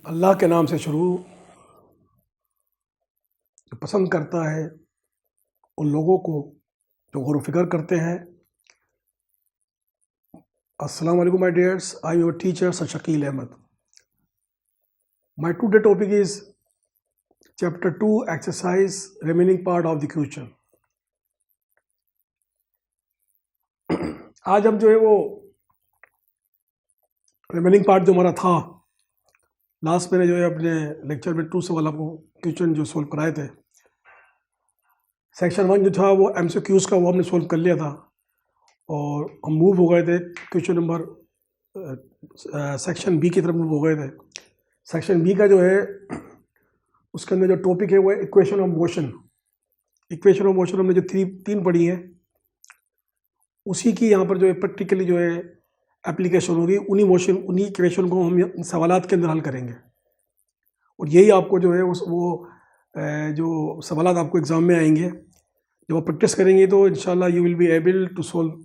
अल्लाह के नाम से शुरू। जो पसंद करता है उन लोगों को जो गौर फिक्र करते हैं। अस्सलाम वालेकुम my dears, I your teacher sir Shakeel Ahmad. My today topic is chapter 2 exercise remaining part of the question. आज हम जो है वो रिमेनिंग पार्ट जो हमारा था, लास्ट मैंने जो है अपने लेक्चर में 2 सवाल आपको क्वेश्चन जो सोल्व कराए थे। सेक्शन 1 जो था वो MCQs का, वो हमने सोल्व कर लिया था और हम मूव हो गए थे क्वेश्चन नंबर सेक्शन बी की तरफ मूव हो गए थे। सेक्शन बी का जो है उसके अंदर जो टॉपिक है वो है equation of motion. Equation of motion हमने जो तीन पढ़ी है उसी की यहाँ पर जो है प्रैक्टिकली जो है एप्लीकेशन होगी। उन्हीं इक्वेशन को हम इन सवालात के अंदर हल करेंगे और यही आपको जो है जो सवालात आपको एग्ज़ाम में आएंगे, जब आप प्रैक्टिस करेंगे तो इंशाल्लाह you will be able to solve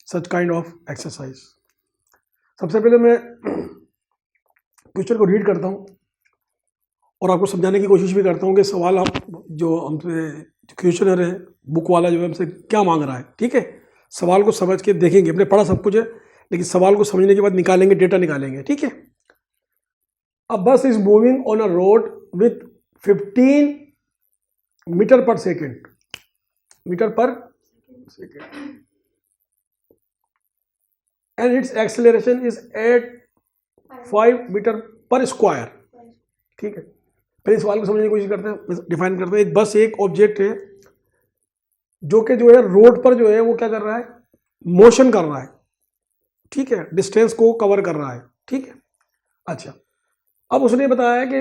such kind of exercise. सबसे पहले मैं क्वेश्चन को रीड करता हूँ और आपको समझाने की कोशिश भी करता हूँ कि सवाल आप जो हमसे क्वेश्चनर है बुक वाला जो है हमसे क्या मांग रहा है। ठीक है, सवाल को समझ के देखेंगे। हमने पढ़ा सब कुछ है लेकिन सवाल को समझने के बाद निकालेंगे, डेटा निकालेंगे। ठीक है, a bus is moving on a road with 15 metre per second, metre per second, and its acceleration is at 5 metre per square. ठीक है, पहले सवाल को समझने की कोशिश करते हैं, डिफाइन करते हैं। एक बस एक ऑब्जेक्ट है जो कि जो है रोड पर जो है वो क्या कर रहा है, मोशन कर रहा है। ठीक है, डिस्टेंस को कवर कर रहा है। ठीक है, अच्छा अब उसने बताया कि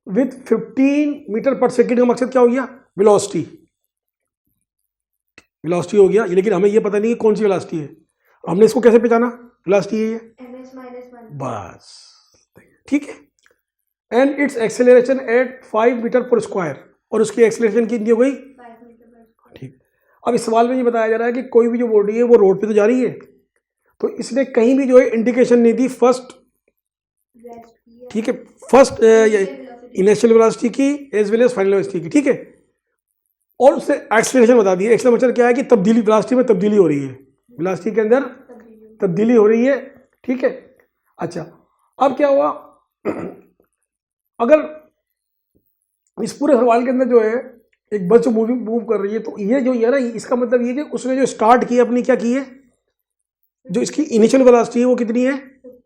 विथ 15 मीटर पर सेकेंड का मकसद क्या हो गया, वेलोसिटी। वेलोसिटी हो गया, लेकिन हमें ये पता नहीं कि कौन सी वेलोसिटी है। हमने इसको कैसे पहचाना, वेलोसिटी है ये बस। ठीक है, and its acceleration at 5 metre per square, और उसकी एक्सेलरेशन कितनी हो गई, 5 मीटर। ठीक, अब इस सवाल में ये बताया जा रहा है कि कोई भी जो बॉडी है वो रोड पे तो जा रही है, तो इसने कहीं भी जो है इंडिकेशन नहीं दी फर्स्ट। ठीक है, फर्स्ट इनिशियल वेलोसिटी की as well as final velocity की। ठीक है, और उससे एक्सेलरेशन बता दी है। एक्सेलरेशन क्या है कि तब्दीली, वेलोसिटी में तब्दीली हो रही है, वेलोसिटी के अंदर तब्दीली हो रही है। ठीक है, अच्छा अब क्या हुआ, अगर इस पूरे सवाल के अंदर जो है एक बस जो मूव कर रही है, तो ये जो है ना, इसका मतलब ये कि उसने जो स्टार्ट की अपनी क्या की है, जो इसकी इनिशियल वेलोसिटी है वो कितनी है,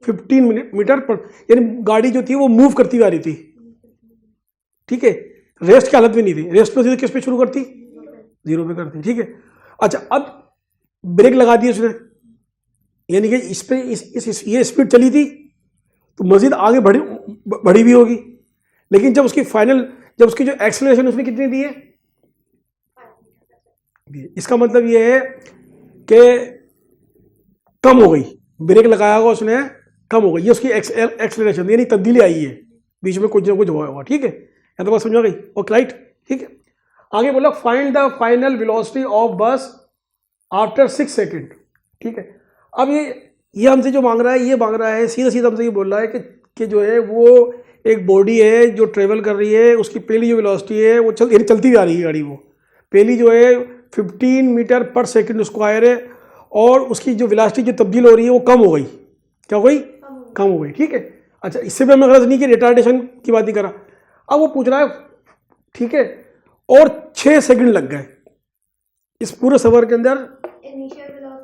15 मीटर पर, यानी गाड़ी जो थी वो मूव करती हुई आ रही थी। ठीक है, रेस्ट की हालत में नहीं थी, रेस्ट में किस पे शुरू करती, 0 पे करती। ठीक है, अच्छा अब ब्रेक लगा दी उसने, यानी कि इस पे ये स्पीड चली थी तो मजीद आगे बढ़ी भी होगी, लेकिन जब उसकी जो एक्सेलरेशन उसने कितनी दी है, इसका मतलब ये है कि कम हो गई। ब्रेक लगाया होगा उसने, कम हो गई, ये उसकी एक्सेलरेशन यानी तब्दीली आई है, बीच में कुछ ना कुछ हुआ होगा। ठीक है, या तो बात समझ आ गई, ओके राइट। ठीक है, आगे बोला find the final velocity of बस आफ्टर 6 सेकेंड। ठीक है, अब ये हमसे जो मांग रहा है, ये मांग रहा है सीधा सीधा हमसे ये बोल रहा है कि जो है वो एक बॉडी है जो ट्रेवल कर रही है, उसकी पहली जो वेलोसिटी है वो चलती आ रही है गाड़ी, वो पहली जो है 15 मीटर पर सेकेंड स्क्वायर है, और उसकी जो वेलोसिटी जो तब्दील हो रही है वो कम हो गई। क्या हो गई, कम हो गई। ठीक है, अच्छा इससे भी हमें गलत नहीं कि रिटार्डेशन की बात नहीं करा। अब वो पूछ रहा है, ठीक है, और 6 सेकंड लग गए इस पूरे सफर के अंदर।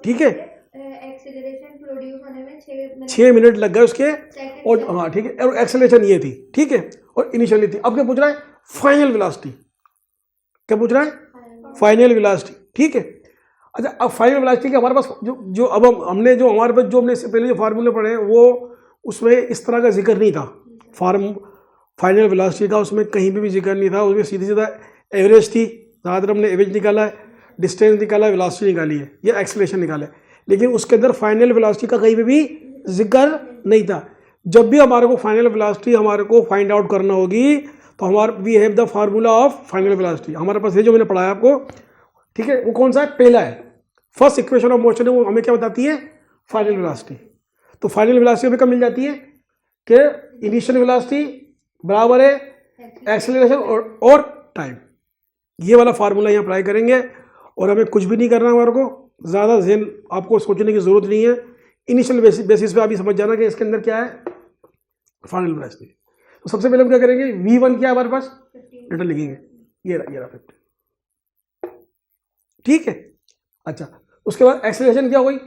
ठीक है, एक्सेलरेशन प्रोड्यूस होने में 6 मिनट लग गए उसके, और हाँ ठीक है, और एक्सेलरेशन ये थी। ठीक है, और इनिशियली थी। अब क्या पूछ रहा है, फाइनल वेलोसिटी। क्या पूछ रहा है, फाइनल वेलोसिटी। ठीक है, अच्छा अब फाइनल वेलोसिटी के हमारे पास जो अब हमने इससे पहले जो फार्मूले पढ़े हैं वो उसमें इस तरह का जिक्र नहीं था। फाइनल वेलोसिटी का उसमें कहीं भी जिक्र नहीं था, उसमें सीधी सीधा एवरेज थी। ज़्यादातर हमने एवरेज निकाला है, डिस्टेंस निकाला है, वेलोसिटी निकाली है, या एक्सेलरेशन निकाला है, लेकिन उसके अंदर फाइनल वेलोसिटी का कहीं पे भी जिक्र नहीं था। जब भी हमारे को फाइनल वेलोसिटी हमारे को फाइंड आउट करना होगी तो we have the formula of final velocity हमारे पास है, जो मैंने पढ़ाया आपको। ठीक है, वो कौन सा है, पहला है, फर्स्ट इक्वेशन ऑफ मोशन है, वो हमें क्या बताती है, फाइनल वेलोसिटी। तो फाइनल वेलोसिटी हमें कब मिल जाती है, कि इनिशियल वेलोसिटी बराबर है एक्सेलरेशन और टाइम। ये वाला फार्मूला यहाँ अप्लाई करेंगे और हमें कुछ भी नहीं करना, हमारे को ज़्यादा ज़हन आपको सोचने की ज़रूरत नहीं है। इनिशियल बेसिस पे आप ही समझ जाना कि इसके अंदर क्या है फाइनल वेलोसिटी। तो सबसे पहले हम क्या करेंगे, v1 क्या है हमारे पास, डेटा लिखेंगे, ये रहा 50, ठीक है। अच्छा, उसके बाद एक्सेलरेशन क्या हो गई,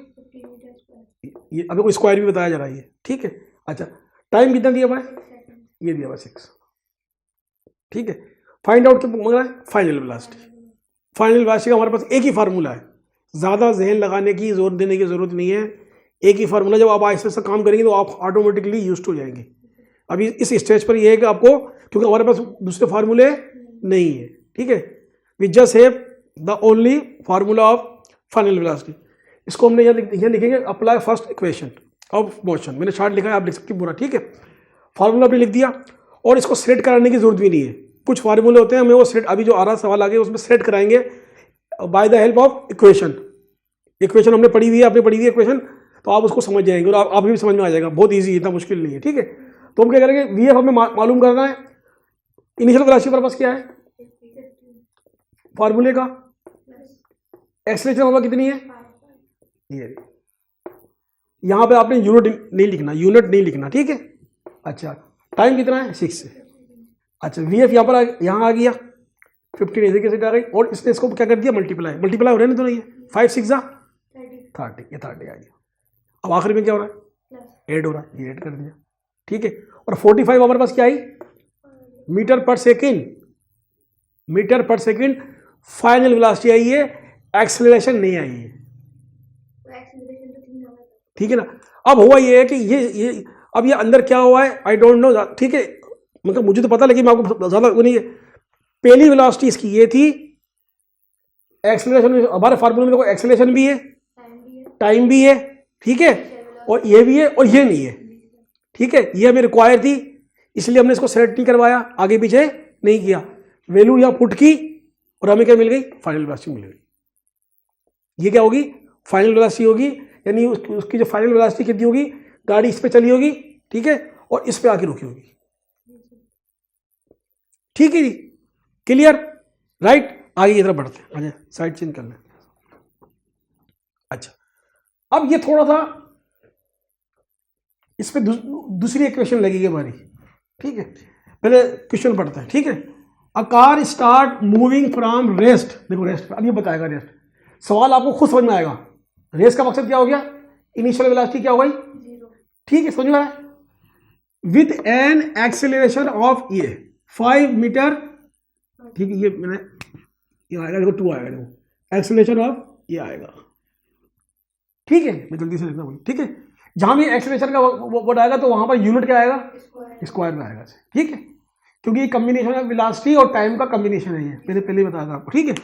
ये अभी को स्क्वायर भी बताया जा रहा है, ठीक है। अच्छा, टाइम कितना दिया हुआ है, ये दिया हुआ 6, ठीक है। फाइंड आउट क्या मांग रहा है, फाइनल वेलोसिटी। फाइनल वेलोसिटी का हमारे पास एक ही फार्मूला है, ज़्यादा जहन लगाने की जोर देने की ज़रूरत नहीं है, एक ही फार्मूला। जब आप आहिस्ते से काम करेंगे तो आप ऑटोमेटिकली यूज हो जाएंगे। अभी इस स्टेज पर ये है कि आपको, क्योंकि हमारे पास दूसरे फार्मूले नहीं है, ठीक है। We just have the only formula of final velocity. इसको हमने यहाँ लिखेंगे, apply first equation of motion. मैंने शार्ट लिखा है, आप लिख सकते पूरा, ठीक है। फार्मूला आपने लिख दिया और इसको सेट कराने की जरूरत भी नहीं है। कुछ फार्मूले होते हैं हमें वो सेट, अभी जो आ रहा सवाल आगे उसमें सेट कराएंगे by the help of equation. Equation हमने पढ़ी हुई है, आपने पढ़ी हुई है इक्वेशन, तो आप उसको समझ जाएंगे और आप भी समझ में आ जाएगा, बहुत ईजी, इतना मुश्किल नहीं है, ठीक है। तो हम क्या करेंगे, वी एफ हमें मालूम करना है, इनिशियल वेलोसिटी हमारे पास क्या है फार्मूले का, एक्सेलरेशन हमारा कितनी है, ये। यहाँ पे आपने यूनिट नहीं लिखना, ठीक है। अच्छा, टाइम कितना है, 6 से। अच्छा, वी एफ यहाँ आ गया 15 ऐसे कैसे आ गई, और इसने इसको क्या कर दिया, मल्टीप्लाई हो रहा है ना, तो नहीं है 5 6 जा 30, ये 30 आ गया। अब आखिर में क्या हो रहा है, ऐड हो रहा है, ये ऐड कर दिया, ठीक है। और 45 हमारे पास क्या आई, metre per second final velocity आई है, एक्सेलरेशन नहीं आई है, ठीक है ना। अब हुआ ये है कि ये अब ये अंदर क्या हुआ है आई डोंट नो, ठीक है, मतलब मुझे तो पता लगी, मैं आपको ज़्यादा वो नहीं है। पहली वेलोसिटी इसकी ये थी, एक्सेलरेशन हमारे फार्मूले में देखो, एक्सेलरेशन भी है, टाइम भी है, ठीक है, और ये भी है और ये नहीं है, ठीक है। ये हमें रिक्वायर थी, इसलिए हमने इसको सेलेक्ट नहीं करवाया, आगे पीछे नहीं किया, वैल्यू यहाँ पुट की और हमें क्या मिल गई, फाइनल वेलोसिटी मिल गई। ये क्या होगी, फाइनल वेलोसिटी होगी, यानी उसकी जो फाइनल वेलोसिटी कितनी होगी, गाड़ी इस पे चली होगी, ठीक है, और इस पे आके रुकी होगी, ठीक है जी, क्लियर, राइट। आगे की तरफ बढ़ते हैं, आगे साइड चेंज कर लें। अच्छा, अब ये थोड़ा सा इस पे दूसरी इक्वेशन लगेगी हमारी, ठीक है। पहले क्वेश्चन पढ़ते हैं, ठीक है। A car start moving from rest, देखो रेस्ट, अब ये बताएगा रेस्ट, सवाल आपको खुद समझ में आएगा। रेस का मकसद क्या हो गया, इनिशियल वेलोसिटी क्या हो गई, 0, ठीक है, समझ में आया। विथ एन एक्सेलरेशन ऑफ ये 5 मीटर, ठीक है, ये मैंने ये आएगा, देखो 2 आएगा, देखो एक्सेलरेशन ऑफ ये आएगा, ठीक है, मैं जल्दी से लिखना हूँ, ठीक है। जहां भी एक्सेलरेशन का वर्ड आएगा तो वहां पर यूनिट क्या आएगा, स्क्वायर में आएगा, ठीक है, क्योंकि ये कम्बिनेशन है वेलोसिटी और टाइम का कम्बिनेशन है, ये पहले बताया था आपको, ठीक है।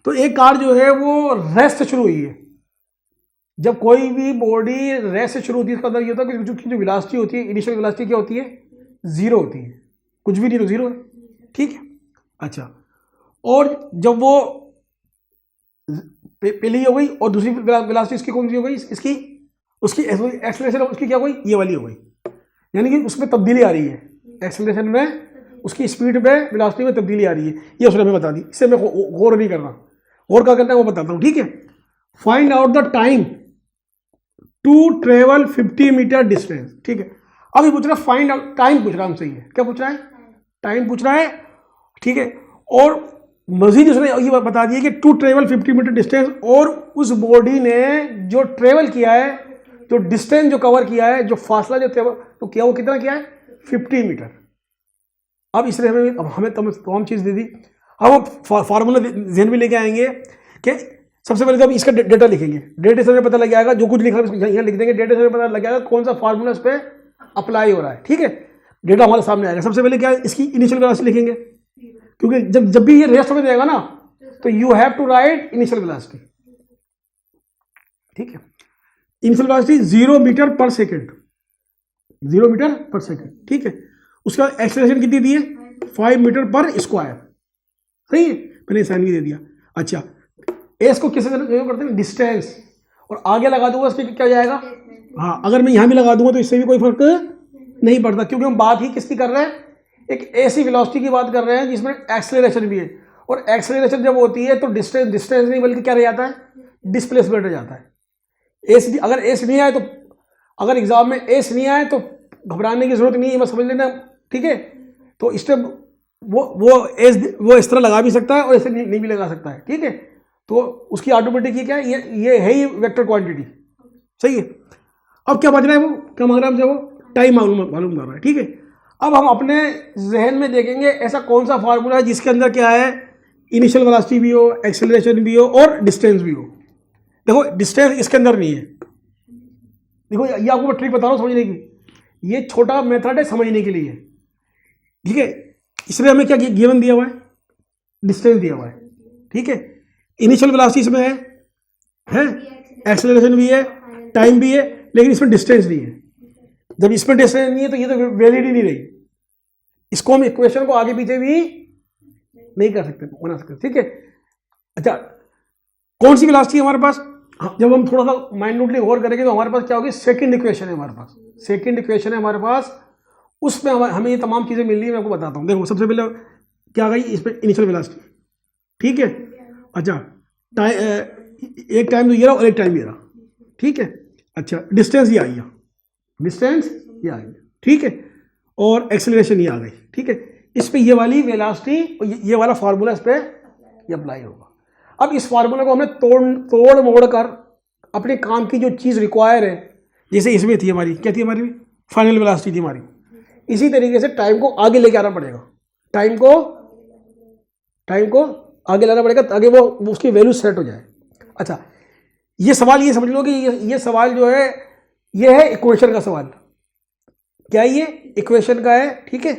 तो एक कार जो है वो रेस्ट से शुरू हुई है। जब कोई भी बॉडी रेस्ट से शुरू होती है, इसका मतलब ये होता है कि जो वेलोसिटी होती है, इनिशियल वेलोसिटी क्या होती है, 0 होती है, कुछ भी नहीं तो 0 है, ठीक है। अच्छा, और जब वो पहली हो गई और दूसरी वेलोसिटी इसकी कौन सी हो गई, इसकी उसकी एक्सेलरेशन उसकी क्या हो गई, ये वाली हो गई, यानी कि उसमें तब्दीली आ रही है, एक्सेलरेशन में उसकी स्पीड में वेलोसिटी में तब्दीली आ रही है, ये उसने हमें बता दी। इससे मैं गौर नहीं कर रहा, गौर क्या करना है वो बताता हूँ, ठीक है। Find out the time to travel 50 metre distance, ठीक है। अभी पूछ रहा है फाइंड आउट, टाइम पूछ रहा है हमसे, ये क्या पूछ रहा है, टाइम पूछ रहा है, ठीक है। और मजीद उसने ये बता दिया कि टू ट्रेवल 50 मीटर डिस्टेंस, और उस बॉडी ने जो ट्रेवल किया है, जो डिस्टेंस जो कवर किया है, जो फासला जो तो किया वो कितना किया है, 50 मीटर। अब इसलिए हमें तमाम चीज़ दे दी। अब वो फार्मूला जहन में लेके आएंगे कि सबसे पहले तो हम इसका डेटा लिखेंगे, डेटा से हमें पता लग जाएगा, जो कुछ लिखा है यहाँ लिख देंगे, डेटा से हमें पता लग जाएगा कौन सा फार्मूला इस पर अप्लाई हो रहा है, ठीक है। डेटा हमारे सामने आएगा। सबसे पहले क्या है, इसकी इनिशियल वेलोसिटी लिखेंगे, क्योंकि जब भी ये रेस्ट होने देगा ना, तो you have to write initial velocity, ठीक है। Initial velocity 0 metre per second, 0 metre per second, ठीक है। उसका एक्सेलरेशन कितनी दी है, 5 मीटर पर स्क्वायर, सही है, मैंने साइन भी दे दिया। अच्छा, एस को किससे करते हैं, डिस्टेंस, और आगे लगा दूंगा इसके क्या जाएगा, हाँ, अगर मैं यहाँ भी लगा दूंगा तो इससे भी कोई फर्क नहीं बढ़ता, क्योंकि हम बात ही किसकी कर रहे हैं, एक ऐसी वेलोसिटी की बात कर रहे हैं जिसमें एक्सेलरेशन भी है, और एक्सेलरेशन जब होती है तो डिस्टेंस नहीं बल्कि क्या रह जाता है, डिस्प्लेसमेंट रह जाता है। एस अगर एस नहीं आए तो, अगर एग्जाम में एस नहीं आए तो घबराने की जरूरत नहीं है, बस समझ लेना, ठीक है। तो इस टाइम वो इस तरह लगा भी सकता है और ऐसे नहीं भी लगा सकता है, ठीक है। तो उसकी ऑटोमेटिक ये क्या है, ये है ही वेक्टर क्वांटिटी, सही है। अब क्या बज रहा है, वो क्या मांग रहा है हमसे, वो टाइम मालूम कर रहा है, ठीक है। अब हम अपने जहन में देखेंगे ऐसा कौन सा फार्मूला है जिसके अंदर क्या है, इनिशियल वेलोसिटी भी हो, एक्सेलरेशन भी हो और डिस्टेंस भी हो। देखो डिस्टेंस इसके अंदर नहीं है, देखो ये आपको मैं ट्रिक बता रहा हूँ समझने की, ये छोटा मेथड है समझने के लिए, ठीक है। इसमें हमें क्या गिवन दिया हुआ है, डिस्टेंस दिया हुआ है, ठीक है। इनिशियल वेलोसिटी इसमें है, एक्सेलरेशन भी है, टाइम भी है, लेकिन इसमें डिस्टेंस नहीं है। जब इसमें डिस्टेंस नहीं है तो ये तो वैलिड ही नहीं रही, इसको हम इक्वेशन को आगे पीछे भी नहीं कर सकते, बना सकते, ठीक है। अच्छा, कौन सी वेलोसिटी है हमारे पास, जब हम थोड़ा सा माइन्यूटली गौर करेंगे तो हमारे पास क्या होगी, सेकंड इक्वेशन है हमारे पास, सेकंड इक्वेशन है हमारे पास, उसमें हमें ये तमाम चीज़ें मिल रही है। मैं आपको बताता हूँ, देखो सबसे पहले क्या आ गई इस पर, इनिशियल वेलोसिटी, ठीक है। अच्छा, एक टाइम तो ये रहा और एक टाइम ये रहा, ठीक है। अच्छा, डिस्टेंस ये आ गया, डिस्टेंस ये आ गया, ठीक है, और एक्सेलरेशन ये आ गई, ठीक है। इस पे ये वाली वेलोसिटी और ये वाला फार्मूला इस पे ये अप्लाई होगा। अब इस फार्मूला को हमने तोड़ मोड़ कर अपने काम की जो चीज़ रिक्वायर है, जैसे इसमें थी हमारी, क्या थी हमारी, फाइनल वेलोसिटी थी हमारी, इसी तरीके से टाइम को आगे लेके आना पड़ेगा, टाइम को आगे लाना पड़ेगा ताकि वो उसकी वैल्यू सेट हो जाए। अच्छा, ये सवाल ये समझ लो कि ये सवाल जो है ये है इक्वेशन का सवाल, क्या ये इक्वेशन का है, ठीक है,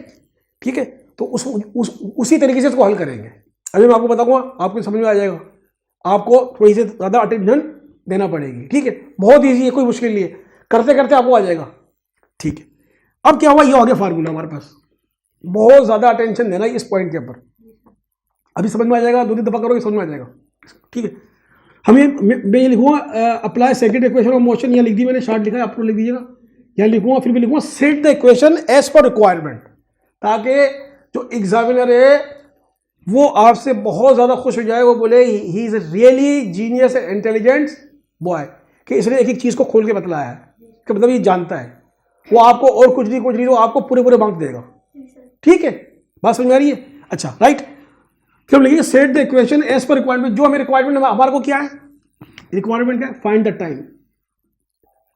ठीक है। तो उसी तरीके से इसको हल करेंगे। अभी मैं आपको बताऊंगा, आपको समझ में आ जाएगा, आपको थोड़ी सी ज़्यादा अटेंशन देना पड़ेगी, ठीक है। बहुत ईजी है, कोई मुश्किल नहीं है, करते करते आपको आ जाएगा, ठीक है। अब क्या हुआ, ये हो गया फार्मूला हमारे पास, बहुत ज़्यादा अटेंशन देना इस पॉइंट के ऊपर, अभी समझ में आ जाएगा, दो तीन दफा करोगे समझ में आ जाएगा, ठीक है। मैं ये लिखूंगा apply second equation of motion, यहाँ लिख दी मैंने, शार्ट लिखा है, आपको लिख दीजिएगा, यहाँ लिखूंगा, फिर भी लिखूंगा set the equation as per requirement, ताकि जो एग्जामिनर है वो आपसे बहुत ज़्यादा खुश हो जाए, वो बोले he is really genius and intelligent boy, कि इसने एक एक चीज़ को खोल के बतलाया है, कि मतलब ये जानता है, वो आपको और कुछ नहीं वो आपको पूरे मार्क्स देगा, ठीक है। बात समझ में आ रही है, अच्छा राइट। फिर हम लिखेंगे set the equation as per requirement, जो हमें रिक्वायरमेंट हमारे को क्या है, रिक्वायरमेंट क्या है, फाइंड द टाइम।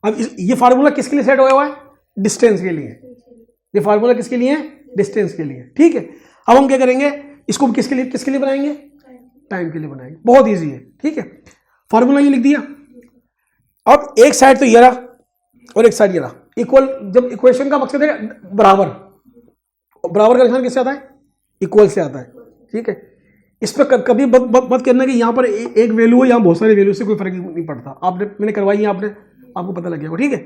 अब ये फार्मूला किसके लिए सेट हुआ है, डिस्टेंस के लिए, ये फार्मूला किसके लिए है, डिस्टेंस के लिए, ठीक है। अब हम क्या करेंगे, इसको किसके लिए बनाएंगे, टाइम के लिए बनाएंगे, बहुत इजी है, ठीक है। फार्मूला ये लिख दिया। अब एक साइड तो ये रहा और एक साइड ये रहा, इक्वल। जब इक्वेशन का मकसद है बराबर का निशान किससे आता है, इक्वल से आता है, ठीक है। इस पर कभी मत करना कि यहाँ पर एक वैल्यू है, यहाँ बहुत सारे वैल्यू से कोई फर्क नहीं पड़ता, मैंने करवाई है, आपको पता लग गया, ठीक है।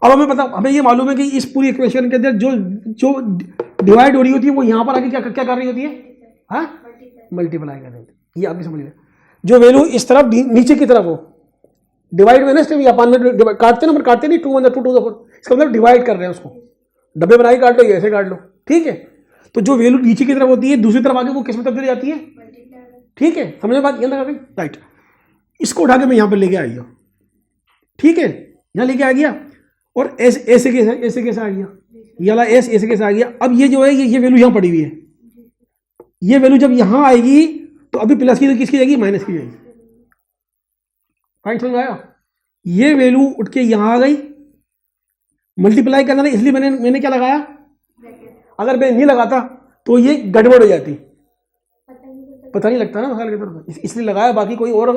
अब हमें ये मालूम है कि इस पूरी इक्वेशन के अंदर जो डिवाइड हो रही होती है वो यहाँ पर आके क्या कर रही होती है, हाँ, मल्टीप्लाई कर रही होती है। ये आप भी समझ लें, जो वैल्यू इस तरफ नीचे की तरफ हो, डिवाइड में ना अपन में काटते ना, काटते नहीं, 2 1 2 2 4, इसका मतलब डिवाइड कर रहे हैं, उसको डब्बे बनाई काट लो, ऐसे काट लो, ठीक है। तो जो वैल्यू नीचे की तरफ होती है दूसरी तरफ आके वो किस में तब्दील हो जाती है, ठीक है, समझ बात ये लगा राइट। इसको उठा के मैं यहाँ पर लेके आ गया, ठीक है, यहाँ लेके आ गया, और ऐसे कैसे आ गया, ये वाला ऐसे कैसे आ गया। अब ये जो है ये वैल्यू यहाँ पड़ी हुई है, ये वैल्यू जब यहाँ आएगी तो अभी प्लस की तो किसकी जाएगी, माइनस की जाएगी, पॉइंट समझ आया। ये वैल्यू उठ के यहाँ आ गई, मल्टीप्लाई करना था इसलिए मैंने क्या लगाया, अगर मैं नहीं लगाता तो ये गड़बड़ हो जाती, पता नहीं लगता ना मसाले के तरफ, इसलिए लगाया, बाकी कोई और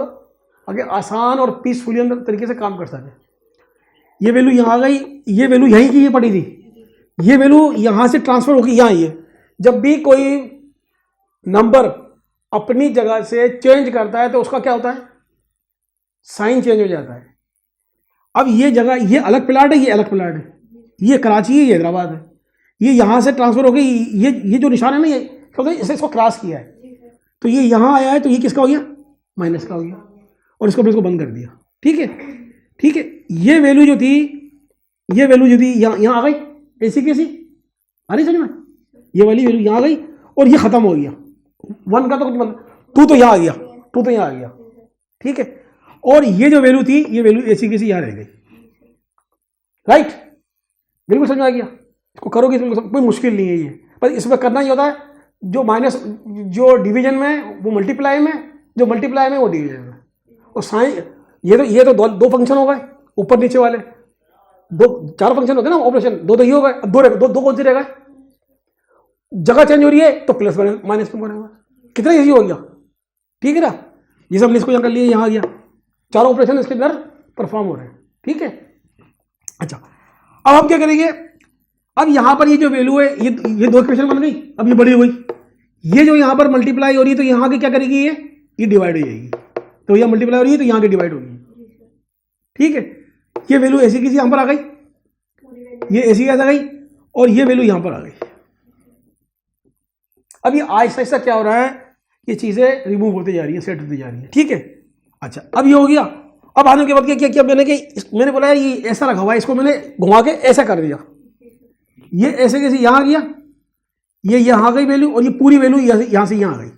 आगे आसान और पीसफुली तरीके से काम कर सके। ये वैल्यू यहाँ आ गई, ये वैल्यू यहीं की ये पड़ी थी, ये वैल्यू यहाँ से ट्रांसफर होगी यहाँ। ये जब भी कोई नंबर अपनी जगह से चेंज करता है तो उसका क्या होता है, साइन चेंज हो जाता है। अब ये जगह, ये अलग प्लाट है, ये अलग प्लाट है, ये कराची है, ये हैदराबाद है, ये यहाँ से ट्रांसफर हो गई, ये जो निशान है ना, ये क्योंकि इसको क्रॉस किया है, तो ये यहाँ आया है, तो ये किसका हो गया, माइनस का हो गया, और इसको बंद कर दिया, ठीक है, ठीक है। ये वैल्यू जो थी यहाँ आ गई, ऐसी कैसी आ रही समझ में, ये वाली वैल्यू यहाँ आ गई और ये खत्म हो गया, 1 का तो कुछ मतलब 2 तो यहाँ आ गया, 2 तो यहाँ आ गया, ठीक है। और ये जो वैल्यू थी ये वैल्यू ऐसी कैसी यहाँ रह गई, राइट, बिल्कुल समझ आ गया। इसको करोगे इसमें कोई मुश्किल नहीं है ये, पर इसमें करना ही होता है जो माइनस, जो डिवीजन में वो मल्टीप्लाई में, जो मल्टीप्लाई में वो डिवीजन में। और साइन ये तो दो फंक्शन हो गए ऊपर नीचे वाले, 4 फंक्शन हो गए ना ऑपरेशन, 2 तो ये हो गए, अब 2 कौन से रह गए, जगह चेंज हो रही है तो प्लस माइनस में बनेगा, कितना इजी हो गया, ठीक है ना। ये सब इसको यहाँ कर लिए, यहाँ आ गया, 4 ऑपरेशन इसके अंदर परफॉर्म हो रहे हैं, ठीक है। अच्छा अब हम क्या करेंगे, अब यहाँ पर ये जो वैल्यू है ये 2 इक्वेशन बन गई, अब ये बड़ी हो गई, ये जो यहाँ पर मल्टीप्लाई हो रही है तो यहाँ की क्या करेगी, ये डिवाइड हो जाएगी, तो यहाँ मल्टीप्लाई हो रही है तो यहाँ की डिवाइड होगी, ठीक है। ये वैल्यू ऐसी किसी यहाँ पर आ गई, ये ऐसी कैसे आ गई, और ये वैल्यू यहाँ पर आ गई। अब ये आहिस्ता आहिस्ता क्या हो रहा है, ये चीजें रिमूव होती जा रही है, सेट होती जा रही है, ठीक है। अच्छा अब ये हो गया, अब आने के बाद क्या किया मैंने बोला यार ये ऐसा रखा हुआ है, इसको मैंने घुमा के ऐसा कर दिया, ये ऐसे कैसे यहाँ आ गया, ये यहाँ आ गई वैल्यू, और ये पूरी वैल्यू यहाँ से यहाँ आ गई,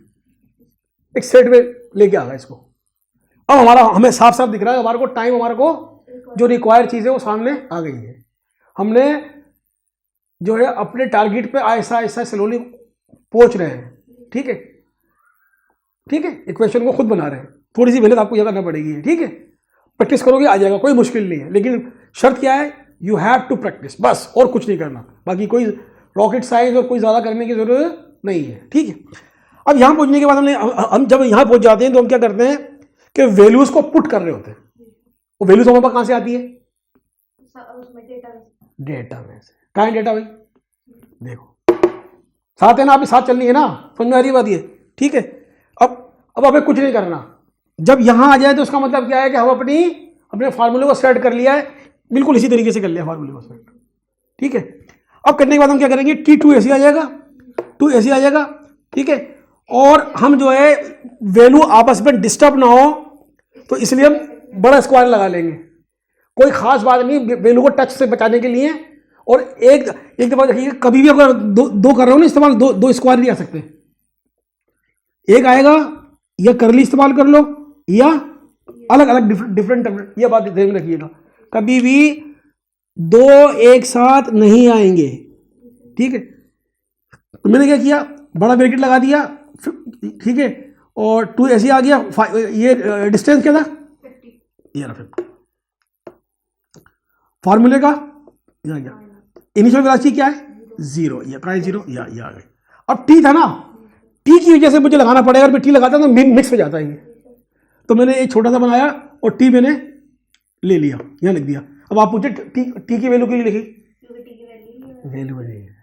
एक सेट में लेके आ गया इसको। अब हमें साफ साफ दिख रहा है, हमारे को टाइम, हमारे को जो रिक्वायर्ड चीज़ है वो सामने आ गई है। हमने जो है अपने टारगेट पे ऐसा ऐसा स्लोली पहुंच रहे हैं, ठीक है, ठीक है। इक्वेशन को खुद बना रहे हैं, थोड़ी सी मेहनत आपको यह करना पड़ेगी, ठीक है। प्रैक्टिस करोगे आ जाएगा, कोई मुश्किल नहीं है, लेकिन शर्त क्या है, यू हैव टू प्रैक्टिस, बस, और कुछ नहीं करना, बाकी कोई रॉकेट साइंस और कोई ज़्यादा करने की जरूरत नहीं है, ठीक है। अब यहाँ पहुँचने के बाद हम जब यहाँ पहुँच जाते हैं तो हम क्या करते हैं कि वैल्यूज को पुट कर रहे होते हैं। वो वैल्यूज हमारे पास कहाँ से आती है, डेटा में से। कहाँ है डेटा भाई, देखो साथ है ना, आप साथ चलनी है ना, समझ में आ रही बात ये, ठीक है। अब हमें कुछ नहीं करना, जब यहाँ आ जाए तो उसका मतलब क्या है कि हम अपने फार्मूले को सेट कर लिया है, बिल्कुल इसी तरीके से कर लिया फार्मूले को सेट, ठीक है। अब करने के बाद हम क्या करेंगे, T2 ऐसे आ जाएगा, 2 ऐसे आ जाएगा, ठीक है। और हम जो है वैल्यू आपस में डिस्टर्ब ना हो तो इसलिए हम बड़ा स्क्वायर लगा लेंगे, कोई खास बात नहीं, वैल्यू को टच से बचाने के लिए। और एक दफा देखिए, कभी भी अगर दो कर रहे हो ना इस्तेमाल, दो स्क्वायर नहीं आ सकते, एक आएगा या करली इस्तेमाल कर लो या अलग अलग डिफरेंट, ये बात ध्यान में रखिएगा, कभी भी 2 एक साथ नहीं आएंगे, ठीक है। तो मैंने क्या किया, बड़ा ब्रैकेट लगा दिया, ठीक है, और 2 ऐसे आ गया, ये डिस्टेंस क्या था, ये रहा 50, फॉर्मूले का ये आ गया, इनिशियल वेलोसिटी क्या है 0, ये प्राइस 0, ये आ गई। अब टी था ना, टी की वजह से मुझे लगाना पड़ेगा, अगर मैं टी लगाता तो मिक्स हो जाता है ये, तो मैंने एक छोटा सा बनाया और टी मैंने ले लिया, यहाँ लिख दिया। अब आप पूछे टी की वैल्यू के लिए लिखी, वैल्यू नहीं है,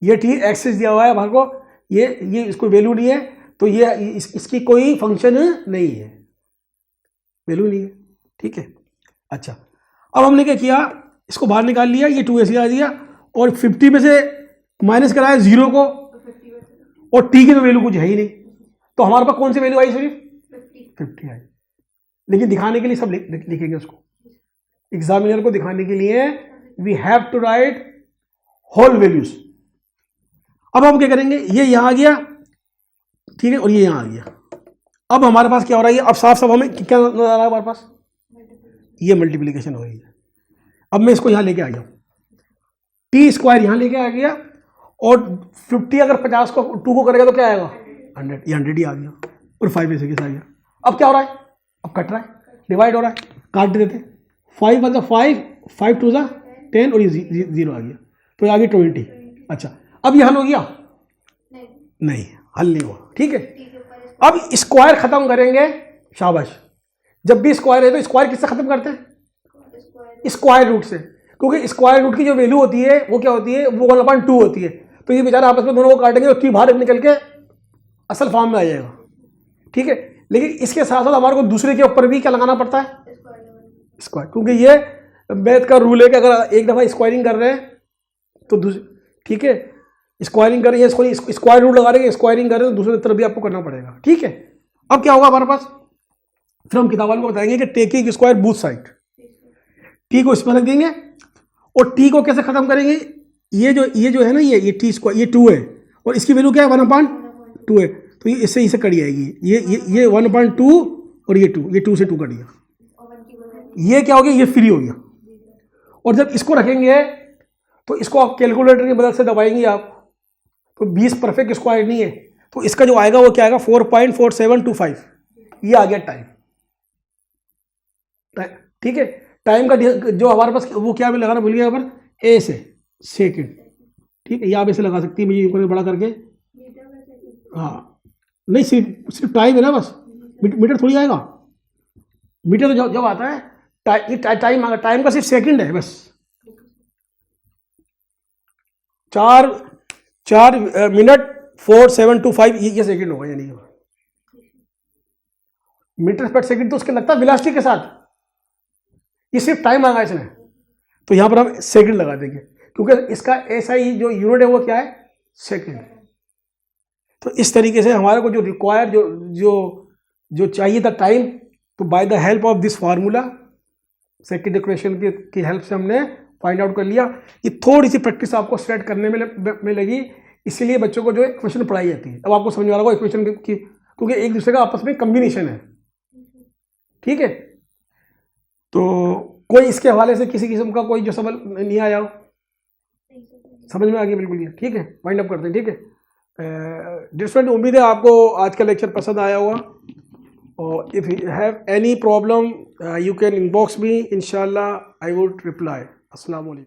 ये टी एक्सेस दिया हुआ है हमारे को, ये इसको वैल्यू नहीं है, तो ये इसकी कोई फंक्शन नहीं है, वैल्यू नहीं है, ठीक है। अच्छा अब हमने क्या किया, इसको बाहर निकाल लिया, ये 2 ऐसे आ दिया, और 50 में से माइनस कराया 0 को, और टी की तो वैल्यू कुछ है ही नहीं, तो हमारे पास कौन सी वैल्यू आई, सिर्फ 50 आई। लेकिन दिखाने के लिए सब लिखेंगे उसको, एग्जामिनर को दिखाने के लिए we have to write whole values. अब हम क्या करेंगे, ये यहां आ गया, ठीक है, और ये यहां आ गया। अब हमारे पास क्या हो रहा है, अब साफ साफ हमें क्या नजर आ रहा है हमारे पास, ये मल्टीप्लीकेशन हो रही है। अब मैं इसको यहां लेके आ गया, टी स्क्वायर यहां लेके आ गया, और 50 अगर 50 को 2 को करेगा तो क्या आएगा 100, ये 100 ही आ गया, और 5 ऐसे कैसे आ गया। अब क्या हो रहा है, अब कट रहा है, डिवाइड हो रहा है, काट देते, 5 मतलब 5 2 10, और ये 0 आ गया, तो ये आ गई 20। अच्छा अब ये हल हो गया, नहीं हल नहीं हुआ, ठीक है। अब स्क्वायर खत्म करेंगे, शाबाश, जब भी स्क्वायर है तो स्क्वायर किससे खत्म करते हैं, स्क्वायर रूट से, क्योंकि स्क्वायर रूट की जो वैल्यू होती है वो क्या होती है, वो 1/2 होती है, तो ये बेचारा आपस में दोनों को काटेंगे तो टी बाहर निकल के असल फॉर्म में आ जाएगा, ठीक है। लेकिन इसके साथ साथ हमारे को दूसरे के ऊपर भी क्या लगाना पड़ता है, स्क्वायर, क्योंकि ये मैथ का रूल है कि अगर एक दफा स्क्वायरिंग कर रहे हैं तो ठीक है, स्क्वायरिंग कर रहे हैं, इसको स्क्वायर रूट लगा रहे हैं, स्क्वायरिंग कर रहे हैं तो दूसरी तरफ भी आपको करना पड़ेगा, ठीक है। अब क्या होगा हमारे पास, फिर हम किताब वालों को बताएंगे कि taking square both side, T को इसमें रख देंगे और टी को कैसे खत्म करेंगे, ये जो है ना, ये टी स्क्वायर, ये 2 है और इसकी वैल्यू क्या है 1/2 है, तो ये इससे इसे कट जाएगी, ये 1/2 और ये 2 से 2 कट गया, ये क्या हो गया, ये फ्री हो गया। और जब इसको रखेंगे तो इसको आप कैलकुलेटर की मदद से दबाएंगे आप, तो 20 परफेक्ट स्क्वायर नहीं है, तो इसका जो आएगा वो क्या आएगा 4.4725, ये आ गया टाइम। ठीक है, टाइम का जो हमारे पास वो क्या मैं लगाना भूल गया यहाँ पर, ए से सेकंड। ठीक है, यहाँ पे से लगा सकती है मुझे बड़ा करके, हाँ नहीं सिर्फ टाइम है ना बस, मीटर थोड़ी आएगा, मीटर तो जब आता है टाइम आएगा, टाइम का सिर्फ सेकंड है बस। 4 मिनट 4725 ये सेकंड होगा, यानी मीटर पर सेकंड तो उसके लगता है वेलोसिटी के साथ, ये सिर्फ टाइम आएगा इसमें, तो यहां पर हम सेकंड लगा देंगे क्योंकि इसका एसआई जो यूनिट है वो क्या है, सेकंड। तो इस तरीके से हमारे को जो रिक्वायर जो चाहिए था टाइम, तो by the help of this formula second equation की हेल्प से हमने फाइंड आउट कर लिया। ये थोड़ी सी प्रैक्टिस आपको सेट करने में लगी, इसीलिए बच्चों को जो इक्वेशन पढ़ाई जाती है। अब आपको समझ में आ रहा होगा इक्वेशन की, क्योंकि एक दूसरे का आपस में कम्बिनेशन है। ठीक है, तो कोई इसके हवाले से किसी किस्म का कोई जो सवाल नहीं आया हो, समझ में आ गया बिल्कुल ये। ठीक है, वाइंड अप करते हैं। ठीक है डियर स्टूडेंट, उम्मीद है आपको आज का लेक्चर पसंद आया होगा, और if you have any problem you can inbox मी, इंशाल्लाह आई वुड रिप्लाई। अस्सलाम वालेकुम।